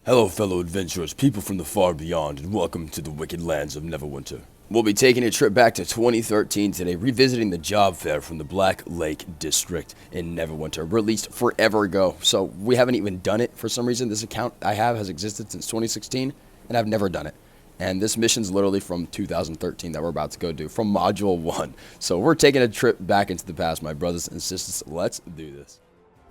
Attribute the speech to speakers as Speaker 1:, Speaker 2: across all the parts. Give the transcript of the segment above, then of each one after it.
Speaker 1: Hello fellow adventurers, people from the far beyond, and welcome to the wicked lands of Neverwinter. We'll be taking a trip back to 2013 today, revisiting the job fair from the Black Lake District in Neverwinter, released forever ago. So we haven't even done it for some reason. This account I have has existed since 2016, and I've never done it. And this mission's literally from 2013 that we're about to go do, from Module 1. So we're taking a trip back into the past, my brothers and sisters. Let's do this.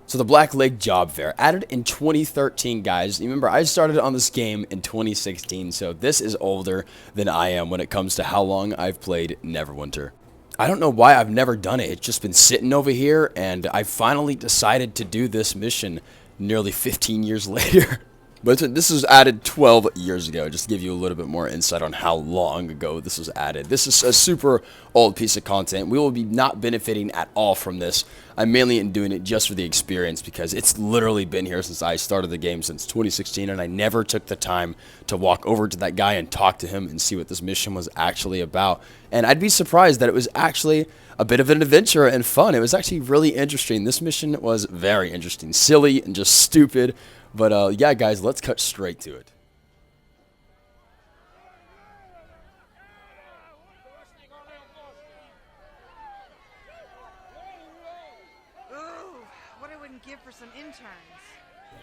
Speaker 1: So the Black Lake Job Fair, added in 2013, guys. You remember, I started on this game in 2016, so this is older than I am when it comes to how long I've played Neverwinter. I don't know why I've never done it. It's just been sitting over here, and I finally decided to do this mission nearly 15 years later. But this was added 12 years ago, just to give you a little bit more insight on how long ago this was added. This is a super old piece of content. We will be not benefiting at all from this. I'm mainly doing it just for the experience because it's literally been here since I started the game since 2016, and I never took the time to walk over to that guy and talk to him and see what this mission was actually about. And I'd be surprised that it was actually a bit of an adventure and fun. It was actually really interesting. This mission was very interesting, silly, and just stupid. But yeah, guys, let's cut straight to it.
Speaker 2: Ooh, what I wouldn't give for some interns.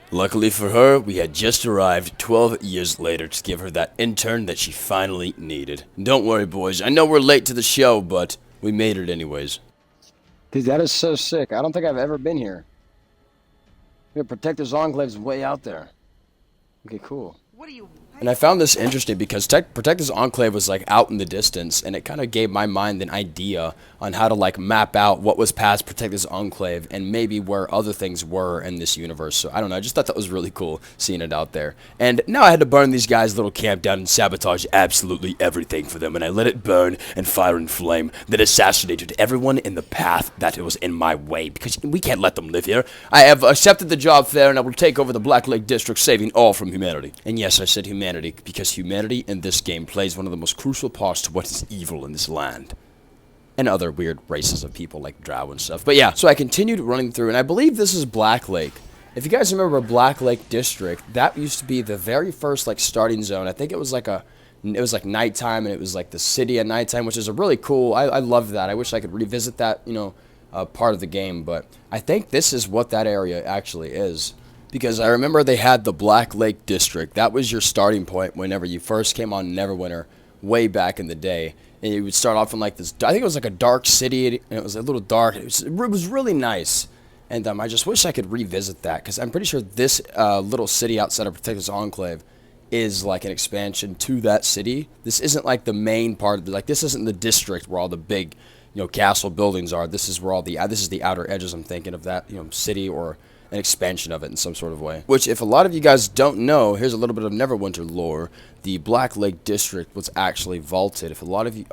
Speaker 1: Luckily for her, we had just arrived 12 years later to give her that intern that she finally needed. Don't worry, boys. I know we're late to the show, but we made it anyways.
Speaker 3: Dude, that is so sick. I don't think I've ever been here. Yeah, Protector's Enclave's way out there. Okay, cool.
Speaker 2: What are you?
Speaker 1: And I found this interesting because Protector's Enclave was like out in the distance, and it kind of gave my mind an idea on how to like map out what was past Protector's Enclave and maybe where other things were in this universe. So I don't know, I just thought that was really cool seeing it out there. And now I had to burn these guys' little camp down and sabotage absolutely everything for them, and I let it burn and fire and flame, then assassinated everyone in the path that was in my way because we can't let them live here. I have accepted the job fair, and I will take over the Black Lake District, saving all from humanity. And yes, I said humanity because humanity in this game plays one of the most crucial parts to what is evil in this land. And other weird races of people like Drow and stuff. But yeah, so I continued running through, and I believe this is Black Lake. If you guys remember Black Lake District, that used to be the very first like starting zone. I think it was like nighttime, and it was like the city at nighttime, which is a really cool. I love that. I wish I could revisit that, part of the game. But I think this is what that area actually is. Because I remember they had the Black Lake District. That was your starting point whenever you first came on Neverwinter way back in the day. And you would start off in like this, I think it was like a dark city, and it was a little dark. It was really nice. And I just wish I could revisit that, because I'm pretty sure this little city outside of Protector's Enclave is like an expansion to that city. This isn't like the main part, like this isn't the district where all the big, castle buildings are. This is where all this is the outer edges, I'm thinking, of that, city, or an expansion of it in some sort of way. Which, if a lot of you guys don't know, here's a little bit of Neverwinter lore. The Black Lake District was actually vaulted. If a lot of you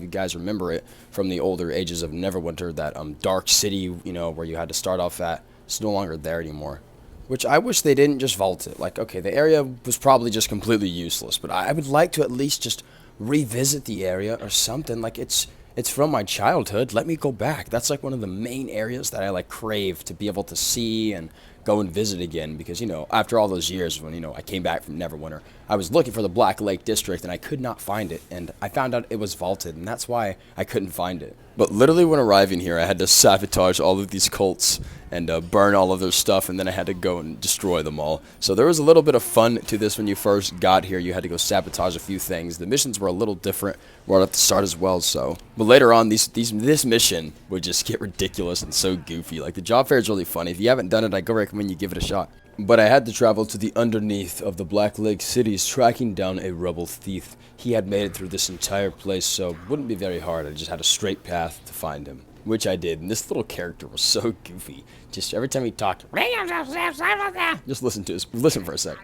Speaker 1: guys remember it from the older ages of Neverwinter, that dark city, where you had to start off at, it's no longer there anymore. Which I wish they didn't just vault it. Like, okay, the area was probably just completely useless, but I would like to at least just revisit the area or something. Like, it's from my childhood. Let me go back. That's like one of the main areas that I like crave to be able to see and go and visit again, because after all those years when I came back from Neverwinter, I was looking for the Black Lake District and I could not find it, and I found out it was vaulted, and that's why I couldn't find it. But literally when arriving here, I had to sabotage all of these cults and burn all of their stuff, and then I had to go and destroy them all. So there was a little bit of fun to this when you first got here. You had to go sabotage a few things. The missions were a little different right at the start as well. So, but later on, this mission would just get ridiculous and so goofy. Like, the job fair is really funny. If you haven't done it, I go recommend you give it a shot. But I had to travel to the underneath of the Black Lake cities, tracking down a rebel thief. He had made it through this entire place, so it wouldn't be very hard. I just had a straight path to find him, which I did. And this little character was so goofy. Just every time he talked, just listen to listen for a sec.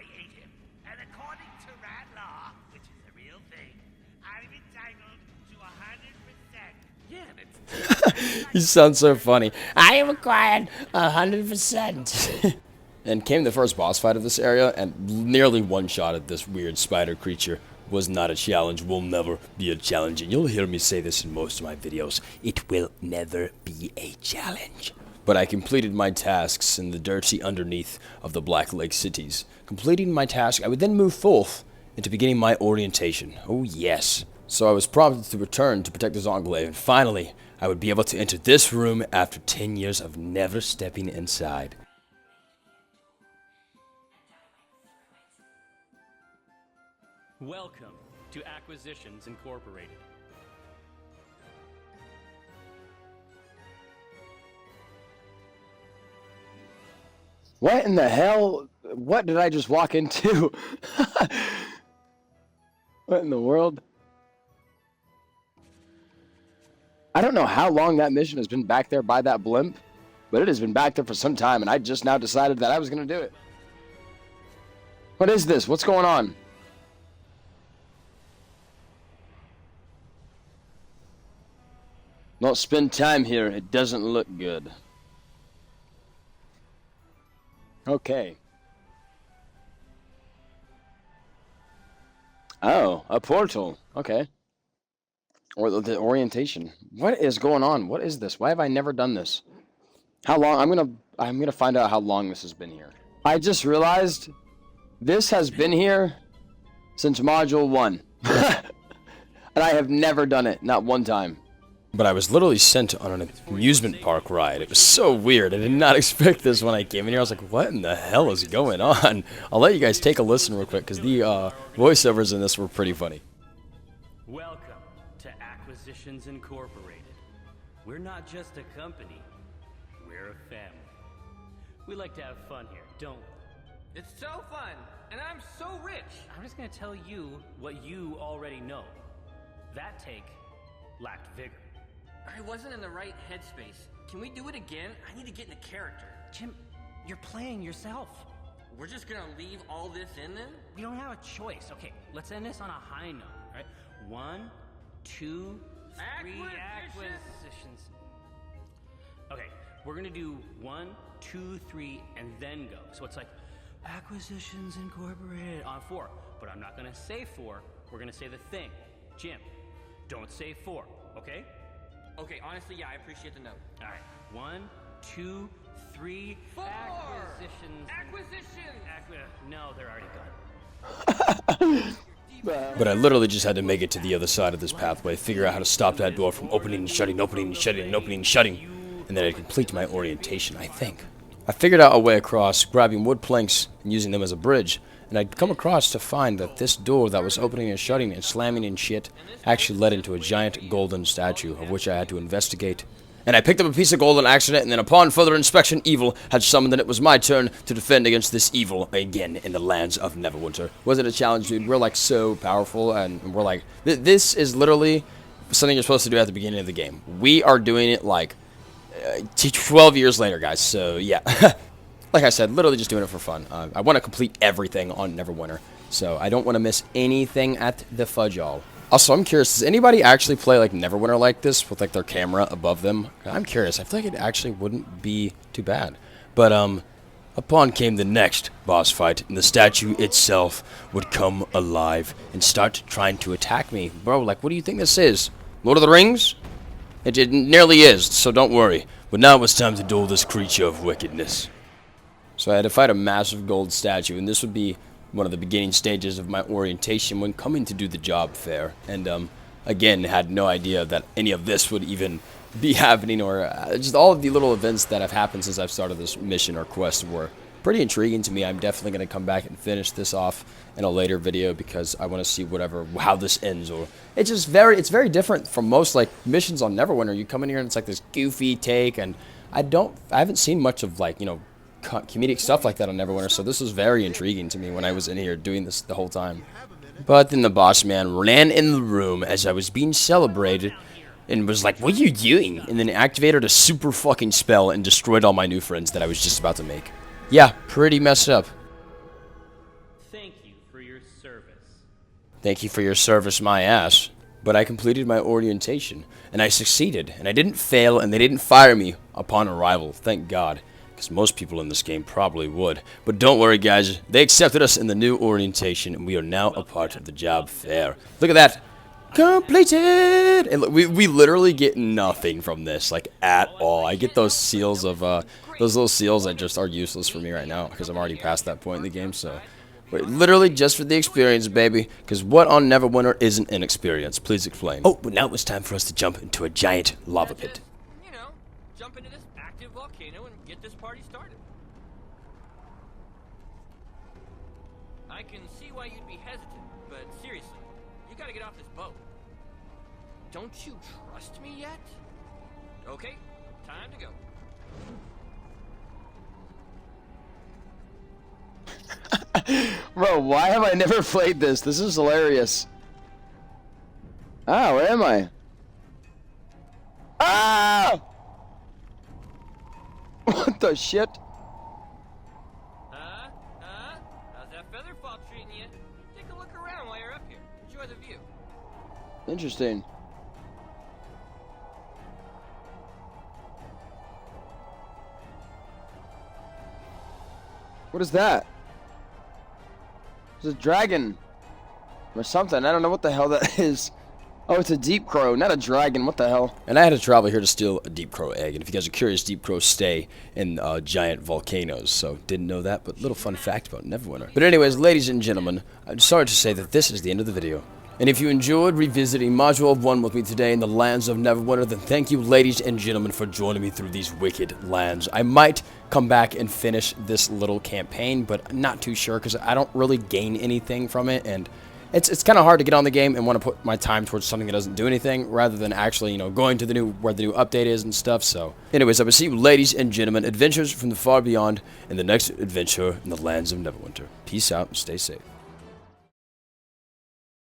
Speaker 1: He sounds so funny. I am required 100%. And came the first boss fight of this area, and nearly one-shotted this weird spider creature. Was not a challenge, will never be a challenge, and you'll hear me say this in most of my videos. It will never be a challenge. But I completed my tasks in the dirty underneath of the Black Lake cities. Completing my task, I would then move forth into beginning my orientation. Oh yes. So I was prompted to return to protect the Enclave, and finally, I would be able to enter this room after 10 years of never stepping inside.
Speaker 4: Welcome to Acquisitions Incorporated.
Speaker 3: What in the hell? What did I just walk into? What in the world? I don't know how long that mission has been back there by that blimp, but it has been back there for some time, and I just now decided that I was going to do it. What is this? What's going on? Don't spend time here. It doesn't look good. Okay. Oh, a portal. Okay. Or the orientation. What is going on? What is this? Why have I never done this? How long? I'm gonna find out how long this has been here. I just realized this has been here since module 1. And I have never done it, not one time.
Speaker 1: But I was literally sent on an amusement park ride. It was so weird. I did not expect this when I came in here. I was like, what in the hell is going on? I'll let you guys take a listen real quick, because the voiceovers in this were pretty funny.
Speaker 4: Welcome to Acquisitions Incorporated. We're not just a company, we're a family. We like to have fun here, don't we?
Speaker 5: It's so fun, and I'm so rich.
Speaker 4: I'm just gonna tell you what you already know. That take lacked vigor.
Speaker 5: I wasn't in the right headspace. Can we do it again? I need to get into character.
Speaker 4: Jim, you're playing yourself.
Speaker 5: We're just gonna leave all this in then?
Speaker 4: We don't have a choice. Okay, let's end this on a high note, right? 1, 2, 3 acquisitions. Okay, we're gonna do 1, 2, 3, and then go. So it's like Acquisitions Incorporated on 4. But I'm not gonna say 4. We're gonna say the thing. Jim, don't say 4, okay?
Speaker 5: Okay, honestly, yeah, I appreciate the note.
Speaker 4: All right, 1, 2, 3.
Speaker 5: 4!
Speaker 4: Acquisitions.
Speaker 5: Acquisitions!
Speaker 4: No, they're already gone.
Speaker 1: But I literally just had to make it to the other side of this pathway, figure out how to stop that door from opening and shutting, opening and shutting, and opening and shutting, and then I'd complete my orientation, I think. I figured out a way across, grabbing wood planks and using them as a bridge, and I'd come across to find that this door that was opening and shutting and slamming and shit actually led into a giant golden statue, of which I had to investigate. And I picked up a piece of gold on accident, and then upon further inspection, evil had summoned, and it was my turn to defend against this evil again in the lands of Neverwinter. Was it a challenge, dude? We're like so powerful, and we're like, this is literally something you're supposed to do at the beginning of the game. We are doing it like 12 years later, guys, so yeah. Like I said, literally just doing it for fun. I want to complete everything on Neverwinter, so I don't want to miss anything at the fudge all. Also, I'm curious, does anybody actually play like Neverwinter like this with like their camera above them? I'm curious. I feel like it actually wouldn't be too bad. But upon came the next boss fight, and the statue itself would come alive and start trying to attack me. Bro, like, what do you think this is? Lord of the Rings? It nearly is, so don't worry. But now it was time to duel this creature of wickedness. So I had to fight a massive gold statue, and this would be one of the beginning stages of my orientation when coming to do the job fair. And again, had no idea that any of this would even be happening, or just all of the little events that have happened since I've started this mission or quest were pretty intriguing to me. I'm definitely going to come back and finish this off in a later video because I want to see how this ends. Or it's just it's very different from most like missions on Neverwinter. You come in here and it's like this goofy take, and I haven't seen much of like, you know, comedic stuff like that on Neverwinter, so this was very intriguing to me when I was in here doing this the whole time. But then the boss man ran in the room as I was being celebrated and was like, what are you doing? And then activated a super fucking spell and destroyed all my new friends that I was just about to make. Yeah, pretty messed up.
Speaker 4: Thank you for your service.
Speaker 1: Thank you for your service, my ass. But I completed my orientation, and I succeeded, and I didn't fail, and they didn't fire me upon arrival, thank God. Because most people in this game probably would. But don't worry, guys. They accepted us in the new orientation, and we are now a part of the job fair. Look at that. Completed! And look, we literally get nothing from this, like, at all. I get those seals of, those little seals that just are useless for me right now, because I'm already past that point in the game, so. But literally just for the experience, baby, because what on Neverwinter isn't an experience? Please explain. Oh, but now it's time for us to jump into a giant lava pit.
Speaker 5: You know, jump into this active volcano and get this party started. I can see why you'd be hesitant, but seriously, you gotta get off this boat. Don't you trust me yet? Okay, time to go.
Speaker 3: Bro, why have I never played this? This is hilarious. Ah, where am I? Ah! What the shit?
Speaker 5: How's that feather fall treating you? Take a look around while you're up here. Enjoy the view.
Speaker 3: Interesting. What is that? It's a dragon. Or something. I don't know what the hell that is. Oh, it's a deep crow, not a dragon. What the hell?
Speaker 1: And I had to travel here to steal a deep crow egg. And if you guys are curious, deep crows stay in giant volcanoes. So, didn't know that, but little fun fact about Neverwinter. But anyways, ladies and gentlemen, I'm sorry to say that this is the end of the video. And if you enjoyed revisiting Module 1 with me today in the lands of Neverwinter, then thank you, ladies and gentlemen, for joining me through these wicked lands. I might come back and finish this little campaign, but I'm not too sure because I don't really gain anything from it, and it's kind of hard to get on the game and want to put my time towards something that doesn't do anything, rather than actually, you know, going to where the new update is and stuff. So, anyways, I will see you, ladies and gentlemen, adventures from the far beyond, in the next adventure in the lands of Neverwinter. Peace out and stay safe.